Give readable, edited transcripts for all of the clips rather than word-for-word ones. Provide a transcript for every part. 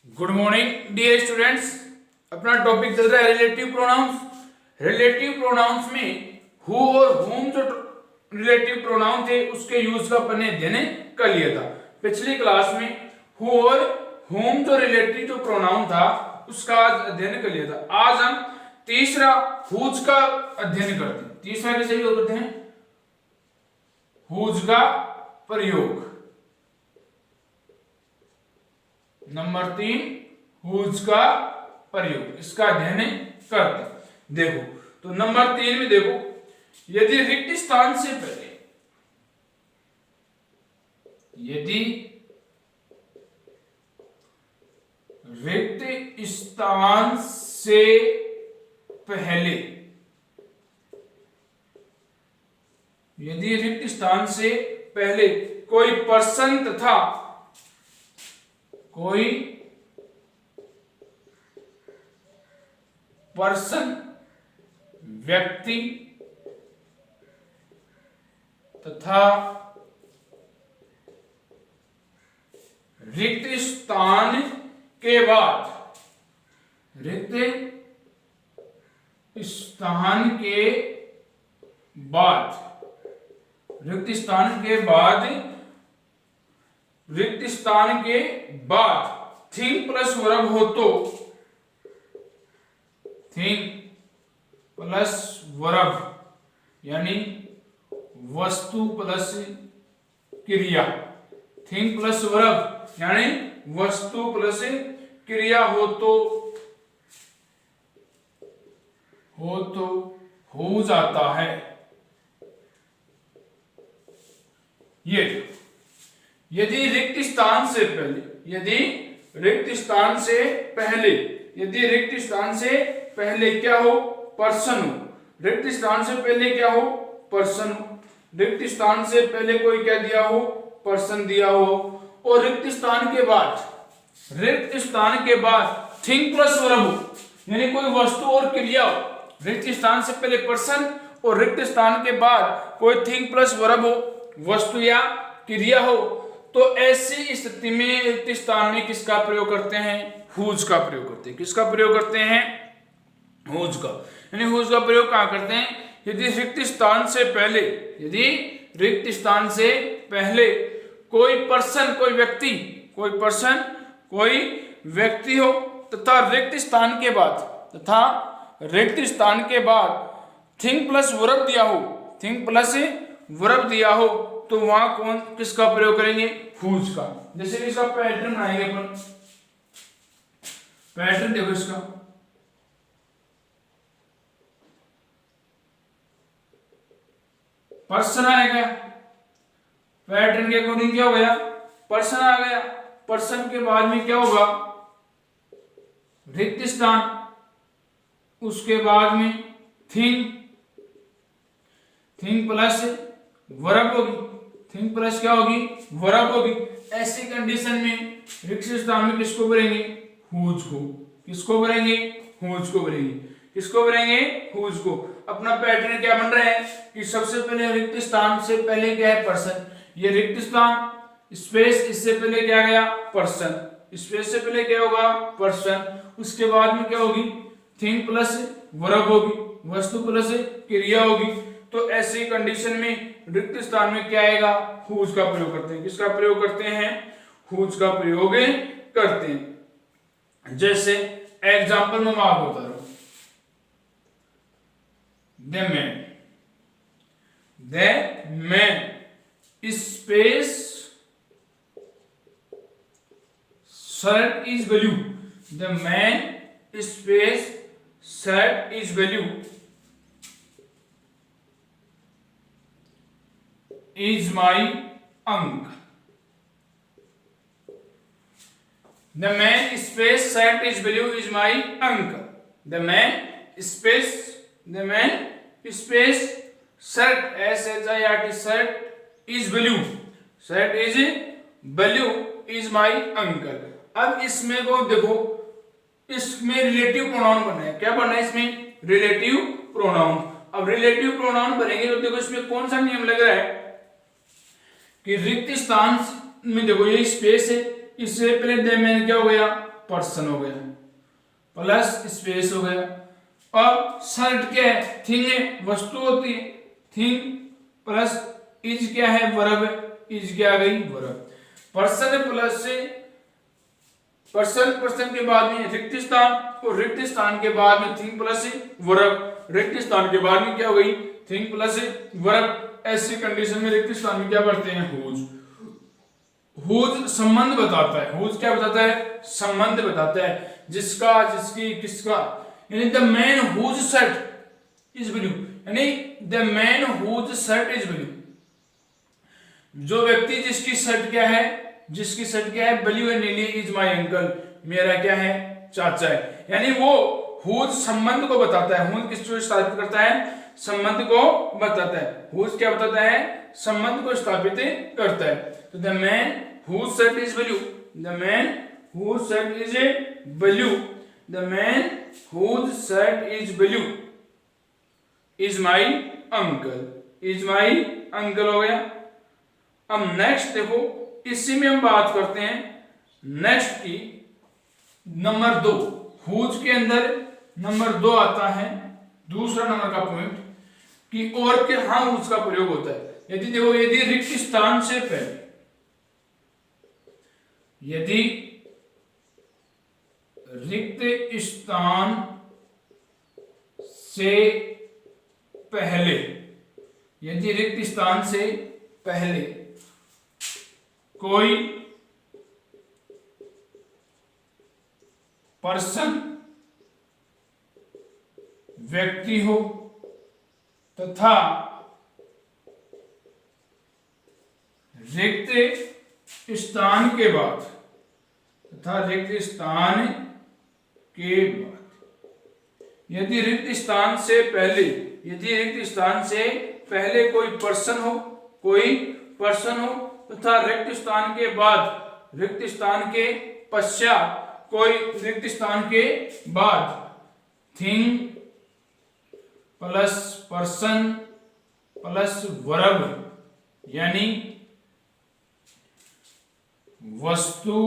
Good morning dear students. अपना topic चल रहा है रिलेटिव प्रोनाउंस। रिलेटिव प्रोनाउंस में हु और whom जो रिलेटिव प्रोनाउन थे उसके यूज का अपन ने अध्ययन कर लिया था। पिछली क्लास में हु और whom जो रिलेटिव जो प्रोनाउन था उसका आज अध्ययन कर लिया था। आज हम तीसरा हुज का अध्ययन करते हैं। तीसरा कैसे यूज करते हैं? हुज का प्रयोग। नंबर 3 हुज का प्रयोग, इसका अध्ययन करते। देखो तो नंबर 3 में देखो, यदि रिक्त स्थान से पहले, यदि रिक्त स्थान से पहले, यदि रिक्त स्थान से पहले कोई पर्सन तथा कोई पर्सन व्यक्ति तथा रिक्त स्थान के बाद, रिक्त स्थान के बाद, रिक्त स्थान के बाद, रिक्त स्थान के बाद थिंग प्लस वर्ब हो तो, थिंग प्लस वर्ब यानी वस्तु प्लस क्रिया, थिंग प्लस वर्ब यानी वस्तु प्लस क्रिया हो तो हो जाता है। ये यदि रिक्त स्थान से पहले, यदि रिक्त स्थान से पहले, यदि रिक्त स्थान से पहले क्या हो? पर्सन हो। रिक्त स्थान से पहले क्या हो? पर्सन हो। रिक्त स्थान से पहले कोई क्या दिया हो? पर्सन दिया हो। और रिक्त स्थान के बाद, रिक्त स्थान के बाद थिंग प्लस वर्ब हो यानी कोई वस्तु और क्रिया हो। रिक्त स्थान से पहले पर्सन और रिक्त स्थान के बाद कोई थिंग प्लस वर्ब हो, वस्तु या क्रिया हो, तो ऐसी स्थिति में रिक्त स्थान में किसका प्रयोग करते हैं? हुज का प्रयोग करते हैं। किसका प्रयोग करते हैं? हुज का। यानी हुज का प्रयोग कहां करते हैं? यदि रिक्त स्थान से पहले, यदि रिक्त स्थान से पहले कोई पर्सन, कोई व्यक्ति, कोई पर्सन, कोई व्यक्ति हो तथा रिक्त स्थान के बाद, तथा रिक्त स्थान के बाद थिंग प्लस वर्ब दिया हो, थिंग प्लस वर्ब दिया हो, तो वहां कौन किसका प्रयोग करेंगे? हुज का। जैसे इसका पैटर्न बनाएंगे अपन, पैटर्न देखो इसका, पर्सन आएगा, पैटर्न के अकॉर्डिंग क्या हो गया? पर्सन आ गया। पर्सन के बाद में क्या होगा? रिक्त स्थान, उसके बाद में थिंग, थिंग प्लस वर्ब होगी, थिंग प्लस क्या होगी? वर्ब होगी। ऐसी कंडीशन में रिक्त स्थान में किसको भरेंगे? हुज को। किसको भरेंगे? हुज को भरेंगे। किसको भरेंगे? हुज को। अपना पैटर्न क्या बन रहा है कि सबसे पहले रिक्त स्थान से पहले क्या है? पर्सन। ये रिक्त स्थान स्पेस, इससे पहले क्या गया? पर्सन। स्पेस से पहले क्या होगा? पर्सन। उसके बाद में क्या होगी? थिंग प्लस वर्ब होगी, वस्तु प्लस क्रिया होगी। तो ऐसी कंडीशन में रिक्त स्थान में क्या आएगा? हुज का प्रयोग करते हैं। किसका प्रयोग करते हैं? हुज का प्रयोग करते हैं। जैसे एग्जाम्पल में मैं आपको बता रहा हूं, the man space shirt is blue, the man space shirt is blue is my uncle. The man space shirt is blue is my uncle. The man space, the man space shirt S-H-I-R-T shirt is blue, shirt is blue is my uncle. अब इसमें को देखो, इसमें relative pronoun बनना है। क्या बनना है इसमें? Relative pronoun. अब रिलेटिव प्रोनाउन बनेंगे तो देखो इसमें कौन सा नियम लग रहा है कि रिक्त स्थान में देखो ये स्पेस है, इससे पहले द मैन क्या हो गया? पर्सन हो गया, प्लस स्पेस हो गया। अब शर्ट क्या है, थिंग है, वस्तु होती है, थिंग प्लस इज क्या है, वर्ब है, इज क्या आ गई, वर्ब। पर्सन प्लस से पर्सन, पर्सन के बाद में रिक्त स्थान, और रिक्त स्थान के बाद में थिंग प्लस वर्ब, रिक्त स्थान के बाद में क्या हो गई, थिंग प्लस वर्ब। ऐसी कंडीशन में रिक्त स्थान में क्या करते हैं, हुज। हुज संबंध बताता है, हुज क्या बताता है, संबंध बताता है, जिसका, जिसकी, किसका। यानी the man whose shirt is blue, यानी the man whose shirt is blue, जो व्यक्ति जिसकी शर्ट क्या है, जिसकी शर्ट क्या है, ब्लू एंड नीली, इज माय अंकल, मेरा क्या है, चाचा है। यानी वो हुज संबंध को बताता है, हुज किस चीज स्थापित करता है, संबंध को बताता है। हुज क्या बताता है, संबंध को स्थापित करता है। तो the man whose shirt is blue, the man whose shirt is blue, the man whose shirt is blue is my uncle, is my uncle हो गया। अब नेक्स्ट देखो, इसी में हम बात करते हैं नेक्स्ट की, नंबर 2। हुज के अंदर नंबर 2 आता है, दूसरा नंबर का पॉइंट, कि और के हाँ हुज का प्रयोग होता है। यदि देखो, यदि रिक्त स्थान से पहले, यदि रिक्त स्थान से पहले, यदि रिक्त स्थान से पहले कोई पर्सन, व्यक्ति हो, तथा रिक्त स्थान के बाद, तथा रिक्त स्थान के बाद, यदि रिक्त स्थान से पहले, यदि रिक्त स्थान से पहले कोई पर्सन हो, कोई पर्सन हो, तथा रिक्त स्थान के बाद, रिक्त स्थान के पश्चात, कोई रिक्त स्थान के बाद thing plus person plus verb, यानी वस्तु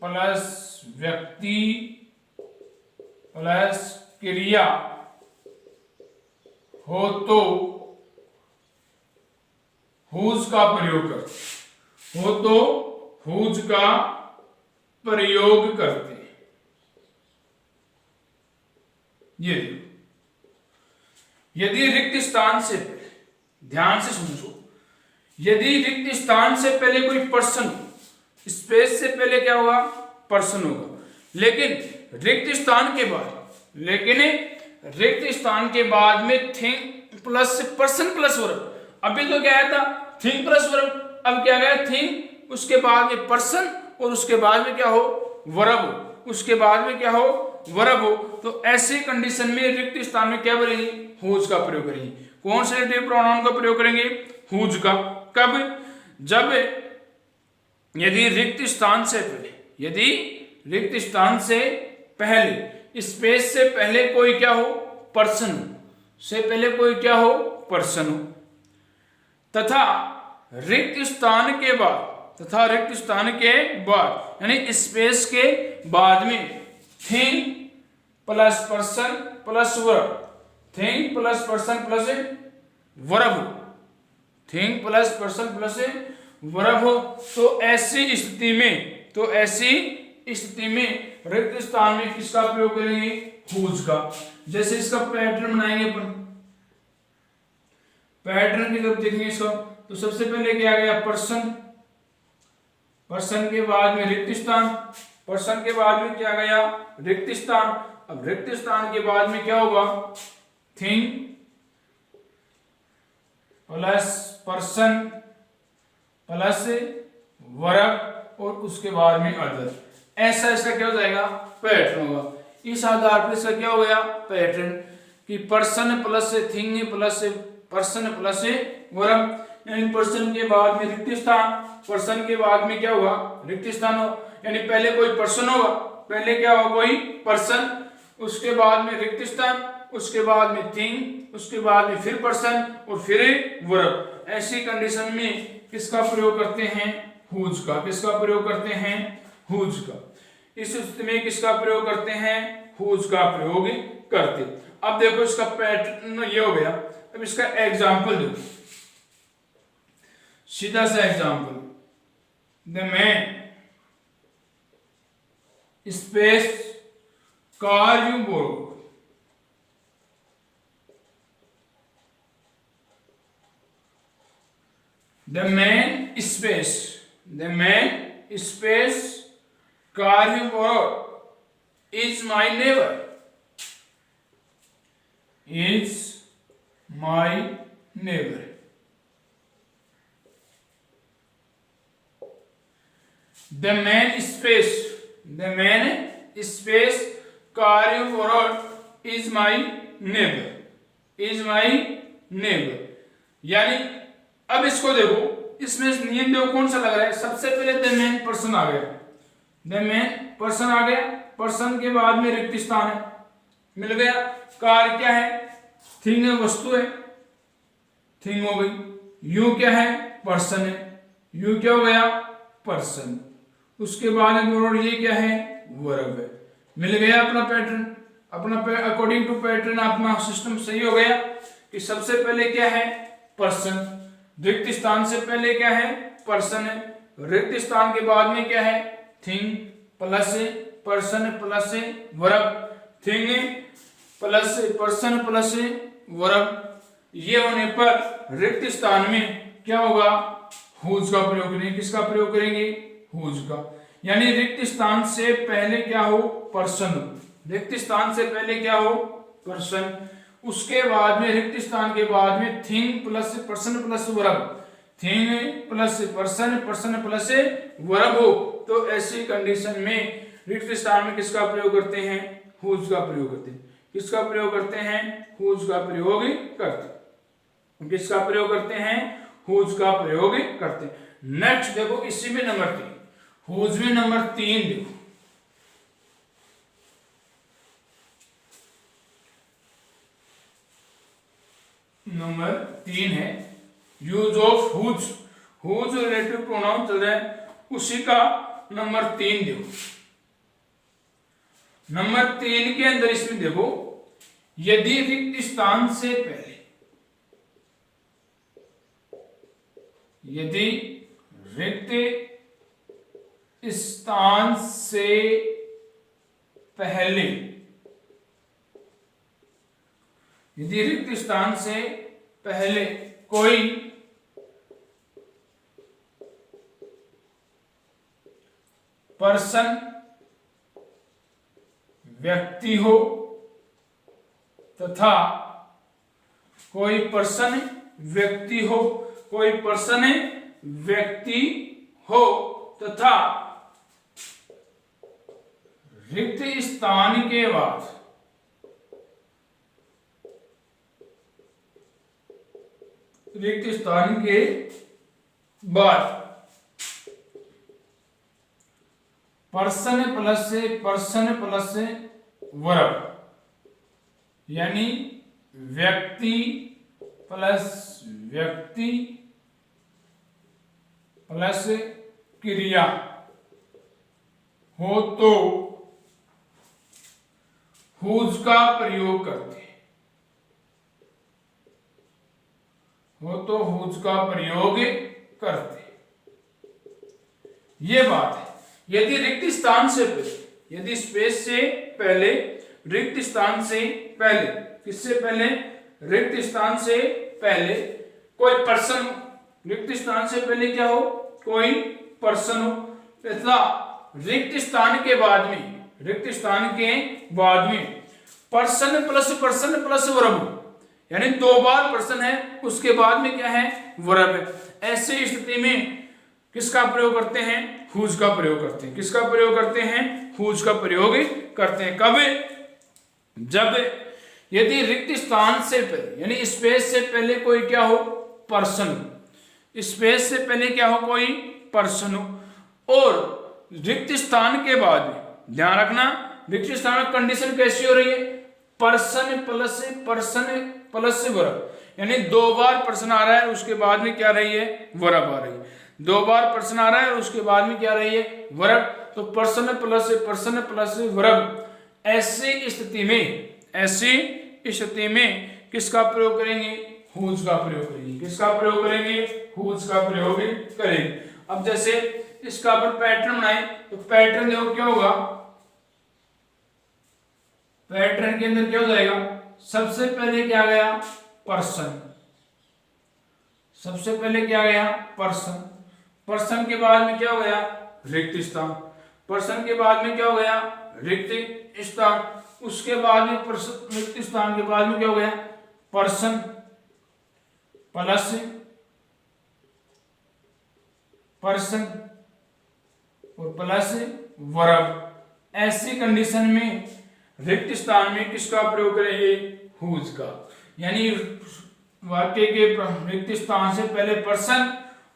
प्लस व्यक्ति प्लस क्रिया हो तो हुज का प्रयोग करते, हो तो हुज का प्रयोग करते। ये यदि रिक्त स्थान से पहले, ध्यान से समझो, यदि रिक्त स्थान से पहले कोई पर्सन, स्पेस से पहले क्या होगा, पर्सन होगा, लेकिन रिक्त स्थान के बाद, लेकिन रिक्त स्थान के बाद में thing plus person plus verb. अभी तो क्या आया था, थिंग प्लस वर्ब, अब क्या गया, थिंग, उसके बाद में पर्सन, और उसके बाद में क्या हो, वर्ब, उसके बाद में क्या हो, वर्ब हो। तो ऐसी कंडीशन में रिक्त स्थान में क्या करेंगे, हुज का प्रयोग करेंगे। कौन से रिलेटिव प्रोनाउन का प्रयोग करेंगे, हुज का। कब, जब यदि रिक्त स्थान से पहले, यदि रिक्त स्थान से पहले, स्पेस से पहले कोई क्या हो, पर्सन हो, से पहले कोई क्या हो, पर्सन हो, तथा रिक्त स्थान के बाद, तथा रिक्त स्थान के बाद, यानी स्पेस के बाद में thing plus person plus verb, thing plus person plus verb, thing plus person plus verb हो, तो ऐसी स्थिति में, तो ऐसी स्थिति में रिक्त स्थान में किसका प्रयोग करेंगे, हुज का। जैसे इसका पैटर्न बनाएंगे अपन, पैटर्न की तरफ देखेंगे इसको, तो सबसे पहले क्या आ गया, पर्सन, पर्सन के बाद में रिक्त स्थान, पर्सन के बाद में क्या गया, रिक्त स्थान। अब रिक्त स्थान के बाद में क्या होगा, thing plus person plus verb, और उसके बाद में अदर। ऐसा इसका क्या हो जाएगा, पैटर्न होगा। इस आधार पर इसका क्या हो गया, पैटर्न, कि person plus thing plus person plus verb, यानी पर्सन के बाद में रिक्त स्थान, पर्सन के बाद में क्या होगा, रिक्त स्थान हो, यानी पहले कोई पर्सन होगा, पहले क्या होगा, कोई पर्सन, उसके बाद में रिक्त स्थान, उसके बाद में थिंग, उसके बाद में फिर पर्सन, और फिर वर्ब। ऐसी कंडीशन में किसका प्रयोग करते हैं, हुज का। किसका प्रयोग करते हैं, हुज का। इस स्थिति में किसका प्रयोग करते हैं, हुज का प्रयोग करते। अब देखो इसका पैटर्न ये हो गया। अब इसका एग्जाम्पल देखो, सीधा सा example, the man space car you borrow, the man space car you borrowed is my neighbor, is my neighbor. The man space car you borrowed is my neighbor, is my neighbor। यानी अब इसको देखो, इसमें नियम देखो कौन सा लग रहा है। सबसे पहले द मैन पर्सन आ गया, द मैन पर्सन आ गया, पर्सन के बाद में रिक्त स्थान है, मिल गया। कार क्या है, थिंग है, वस्तु है, थिंग हो गई। यू क्या है, पर्सन है, यू क्या हो गया, पर्सन। उसके बाद में ये क्या है, वर्ब है। मिल गया अपना पैटर्न, अपना अकॉर्डिंग टू पैटर्न अपना सिस्टम सही हो गया कि सबसे पहले क्या है, पर्सन, रिक्त स्थान से पहले क्या है, पर्सन है, रिक्त स्थान के बाद में क्या है, thing plus person plus verb, thing plus person plus verb. ये होने पर रिक्त स्थान में क्या होगा, हुज का प्रयोग करेंगे। किसका प्रयोग करेंगे, हुज का। यानी रिक्त स्थान से पहले क्या हो, पर्सन, रिक्त स्थान से पहले क्या हो, पर्सन। उसके बाद में रिक्त स्थान के बाद में thing plus person plus verb, thing plus person, person plus verb हो, तो ऐसी कंडीशन में रिक्त स्थान में किसका प्रयोग करते हैं, हुज का प्रयोग करते हैं। किसका प्रयोग करते हैं, हुज का प्रयोग करते हैं। किसका प्रयोग करते हैं, हुज का प्रयोग करते हैं। नेक्स्ट देखो, इसी में नंबर 3, हुज में नंबर 3 देखो, नंबर 3 है use of whose. Whose relative pronoun चल रहा है, उसी का नंबर 3 देखो। नंबर 3 के अंदर इसमें देखो, यदि रिक्त स्थान से पहले, यदि रिक्त स्थान से पहले, यदि रिक्त स्थान से पहले कोई पर्सन व्यक्ति हो तथा कोई पर्सन व्यक्ति हो, कोई पर्सन व्यक्ति हो तथा रिक्त स्थान के बाद रिक्त स्थान के बाद पर्सन प्लस वर्ब, यानी व्यक्ति प्लस व्यक्ति प्लस क्रिया हो तो हुज का प्रयोग करते हैं, हो तो हुज का प्रयोग करते। ये बात है। यदि रिक्त स्थान से पहले, यदि स्पेस से पहले, रिक्त स्थान से पहले, किससे पहले, रिक्त स्थान से पहले कोई पर्सन, रिक्त स्थान से पहले क्या हो, कोई पर्सन हो, तथा रिक्त स्थान के बाद में, रिक्त स्थान के बाद में पर्सन प्लस वर्ब, यानी 2 बार पर्सन है, उसके बाद में क्या है, वर्ब है। ऐसे स्थिति में किसका प्रयोग करते हैं, हुज का प्रयोग करते हैं। किसका प्रयोग करते हैं, हुज का प्रयोग करते हैं। कब, जब यदि रिक्त स्थान से पहले, यानी स्पेस से पहले कोई क्या हो, पर्सन, स्पेस से पहले क्या हो, कोई पर्सन हो, और रिक्त स्थान के बाद में, ध्यान रखना, रिक्त स्थान में कंडीशन कैसी हो रही है, पर्सन प्लस वर्ब, यानी 2 बार पर्सन आ रहा है, उसके बाद में क्या रही है, वर्ब आ रही है। दो बार पर्सन आ रहा है और उसके बाद में क्या आ रही है, वर्ब, तो पर्सन प्लस वर्ब। ऐसी स्थिति में किसका प्रयोग करेंगे, हुज का प्रयोग करेंगे। किसका प्रयोग करेंगे, हुज का प्रयोग करेंगे। अब जैसे इसका अपन पैटर्न बनाए तो पैटर्न देखो क्या होगा, पैटर्न के अंदर क्या हो जाएगा, सबसे पहले क्या गया, पर्सन। सबसे पहले क्या गया, पर्सन। पर्सन के बाद में क्या हो गया, रिक्त स्थान। पर्सन के बाद में क्या हो गया, रिक्त स्थान। उसके बाद में रिक्त स्थान के बाद में क्या हो गया, पर्सन प्लस पर्सन और प्लस वर्ब। ऐसी कंडीशन में रिक्त स्थान में किसका प्रयोग करेंगे, हुज का। यानी वाक्य के रिक्त स्थान से पहले पर्सन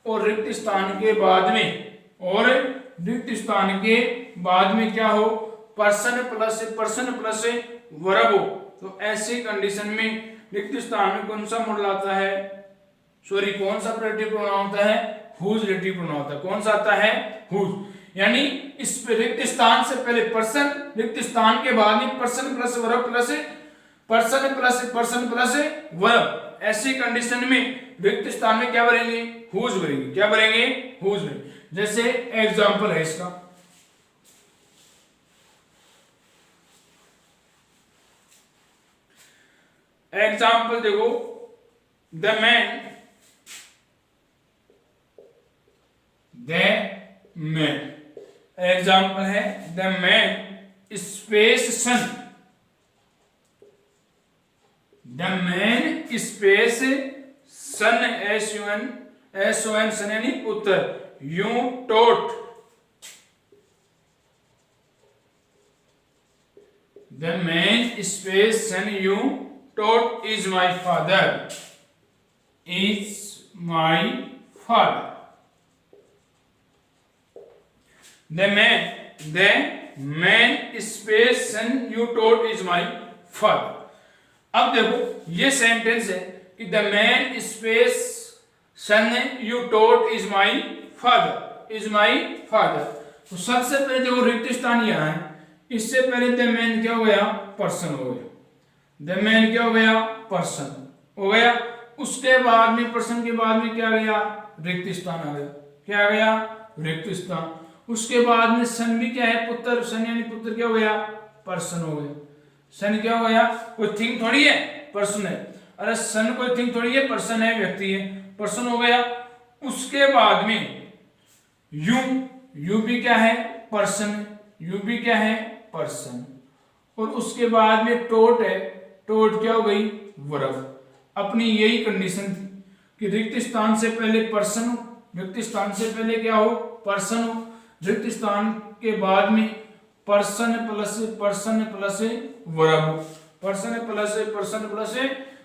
और रिक्त स्थान के बाद में क्या हो, पर्सन प्लस वर्ब हो। तो ऐसी कंडीशन में रिक्त स्थान में कौन सा मॉडल आता है, सॉरी कौन सा रिलेटिव प्रोनाउन होता है, हुज रिलेटिव प्रोनाउन होता है। कौन सा आता है, हुज। यानी इस रिक्त स्थान से पहले पर्सन, रिक्त स्थान के बाद में person plus verb plus person plus verb. ऐसी कंडीशन में रिक्त स्थान में क्या भरेंगे, हुज भरेंगे। क्या भरेंगे, हुज भरेंगे। जैसे एग्जांपल है इसका, एग्जाम्पल देखो, द मैन एग्जाम्पल है the man space son. The man space son, SON son यानी उत्तर, you taught. The man space son you taught is my father, is my father. The man space son you taught is my father. अब देखो ये sentence है कि the man space son you taught is my father, is my father। तो सबसे पहले देखो रिक्त स्थान यहाँ है, इससे पहले the man क्या हो गया, पर्सन हो गया। द मैन क्या हो गया, पर्सन हो गया। उसके बाद में पर्सन के बाद में क्या गया, रिक्त स्थान आ गया। क्या आ गया, रिक्त स्थान। उसके बाद में सन भी क्या है, पुत्र। सन यानी पुत्र क्या हो गया, पर्सन हो गया। सन क्या हो गया, कोई थिंग थोड़ी है, पर्सन है। अरे सन कोई थिंग थोड़ी है, पर्सन है, व्यक्ति है, पर्सन हो गया। उसके बाद में यू भी क्या है, पर्सन। यू भी क्या है, पर्सन। और उसके बाद में टोट है, टोट क्या हो गई, वर्ब। अपनी यही कंडीशन थी कि रिक्त स्थान से पहले पर्सन हो, रिक्त स्थान से पहले क्या हो, पर्सन हो, रिक्त स्थान के बाद में पर्सन प्लस वर्ब हो, पर्सन प्लस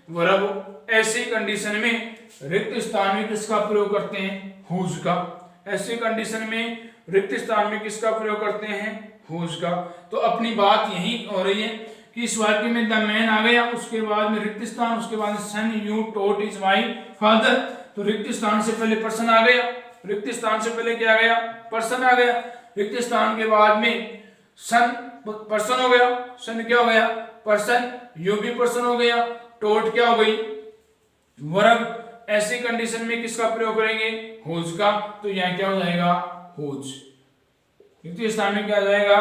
वर्ब हो। ऐसी कंडीशन में रिक्त स्थान में किसका प्रयोग करते हैं, हुज का। ऐसी कंडीशन में रिक्त स्थान में किसका प्रयोग करते हैं, हुज का। तो अपनी बात यही हो रही है कि इस वाक्य में द मैन आ गया, उसके बाद में रिक्त स्थान, उसके बाद son you taught is my father. तो रिक्त स्थान से पहले पर्सन आ गया, रिक्त स्थान से पहले क्या आ गया, पर्सन आ गया। रिक्त स्थान के बाद में सन पर्सन हो गया, सन क्या हो गया, पर्सन। यू भी पर्सन हो गया, टोट क्या हो गई, वर्ब। ऐसी कंडीशन में किसका प्रयोग करेंगे, हुज का। तो यहाँ क्या हो जाएगा, हुज। रिक्त स्थान में क्या आ जाएगा,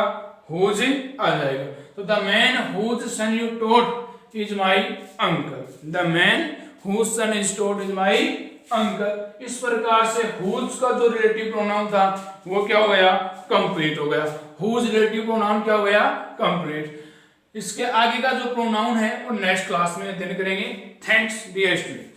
हुज आ जाएगा। तो the man whose son you taught is my uncle. The man whose son is taught is my uncle. इस प्रकार से हुज का जो रिलेटिव प्रोनाउन था वो क्या हो गया, कंप्लीट हो गया। हुज रिलेटिव प्रोनाउन क्या हो गया, कंप्लीट। इसके आगे का जो प्रोनाउन है वो नेक्स्ट क्लास में अध्ययन करेंगे। Thanks dear student.